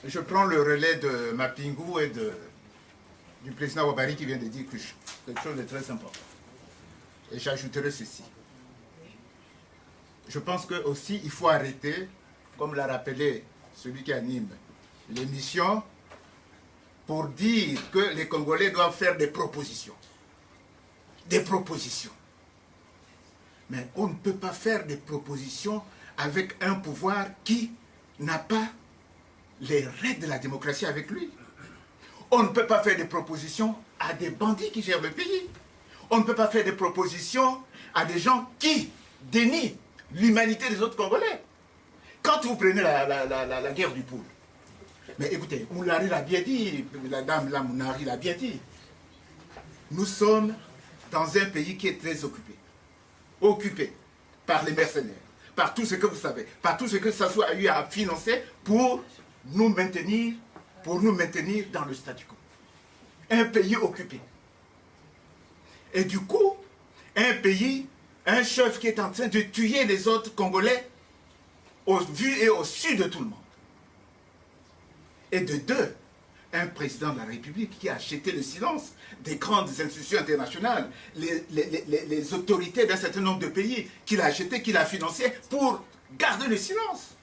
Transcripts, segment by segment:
je prends le relais de Mapingou et du président Ouattara qui vient de dire quelque chose de très important. Et j'ajouterai ceci. Je pense que aussi il faut arrêter, comme l'a rappelé celui qui anime l'émission, pour dire que les Congolais doivent faire des propositions. Des propositions. Mais on ne peut pas faire des propositions avec un pouvoir qui n'a pas les règles de la démocratie avec lui. On ne peut pas faire des propositions à des bandits qui gèrent le pays. On ne peut pas faire des propositions à des gens qui dénient l'humanité des autres Congolais. Quand vous prenez la guerre du poule, mais écoutez, Moulari l'a bien dit, la dame là, Moulari l'a bien dit. Nous sommes dans un pays qui est très occupé. Occupé par les mercenaires, par tout ce que vous savez, par tout ce que Sassou a eu à financer pour nous maintenir dans le statu quo. Un pays occupé. Et du coup, un chef qui est en train de tuer les autres Congolais au vu et au su de tout le monde. Et de deux, un président de la République qui a acheté le silence des grandes institutions internationales, les autorités d'un certain nombre de pays, qu'il a acheté, qu'il a financé pour garder le silence.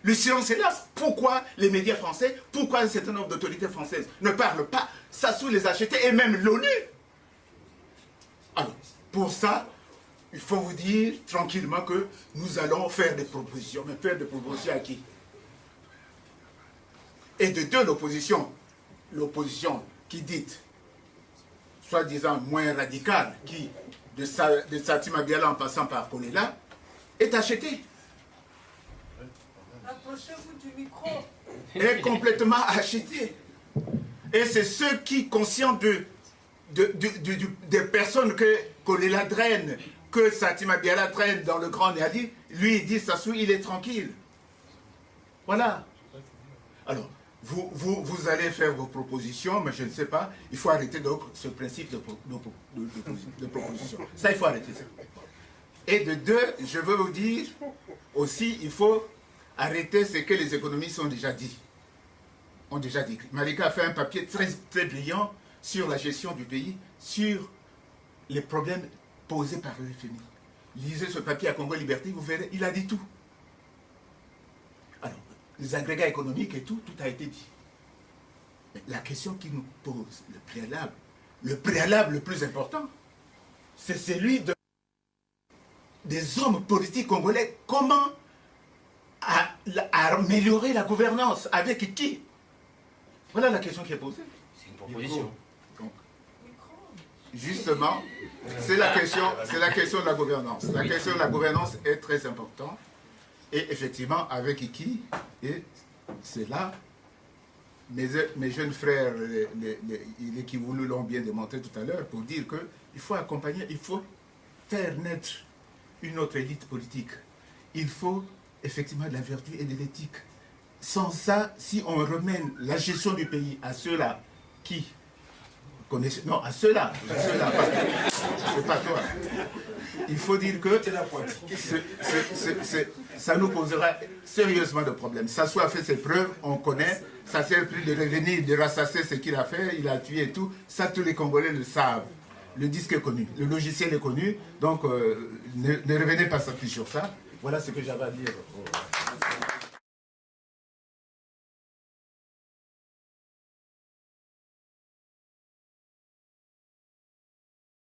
Le silence est là. Pourquoi les médias français, pourquoi un certain nombre d'autorités françaises ne parlent pas? Sassou les a achetés et même l'ONU. Alors, pour ça, il faut vous dire tranquillement que nous allons faire des propositions. Mais faire des propositions à qui? Et de deux, l'opposition qui dit, soi-disant moins radicale, qui, de Satima Biala en passant par Kolela, est achetée. Approchez-vous du micro. Est complètement achetée. Et c'est ceux qui, conscients des personnes que Kolela draine, que Satima Biala draine dans le Grand Niadi, lui, il dit, Sassou, il est tranquille. Voilà. Alors, vous allez faire vos propositions, mais je ne sais pas, il faut arrêter donc ce principe de proposition. Ça, il faut arrêter ça. Et de deux, je veux vous dire aussi, il faut arrêter ce que les économistes ont déjà dit. Malika a fait un papier très, très brillant sur la gestion du pays, sur les problèmes posés par le FMI. Lisez ce papier à Congo Liberté, vous verrez, il a dit tout. Alors, les agrégats économiques et tout a été dit. Mais la question qui nous pose, le préalable le plus important, c'est celui des hommes politiques congolais. Comment améliorer la gouvernance? Avec qui? Voilà la question qui est posée. C'est une proposition. Donc, justement, c'est la question de la gouvernance. La question de la gouvernance est très importante. Et effectivement, avec qui? Et c'est là, mes jeunes frères, les Kivoulou l'ont bien démontré tout à l'heure, pour dire qu'il faut accompagner, il faut faire naître une autre élite politique. Il faut effectivement de la vertu et de l'éthique. Sans ça, si on remène la gestion du pays à ceux-là qui connaissent... Non, à ceux-là, c'est pas toi. Il faut dire que ça nous posera sérieusement de problèmes. Sassou a fait ses preuves, on connaît, ça ne sert plus de revenir, de rassasser ce qu'il a fait, il a tué et tout. Ça, tous les Congolais le savent. Le disque est connu, le logiciel est connu, donc ne revenez pas sur ça. Voilà ce que j'avais à dire.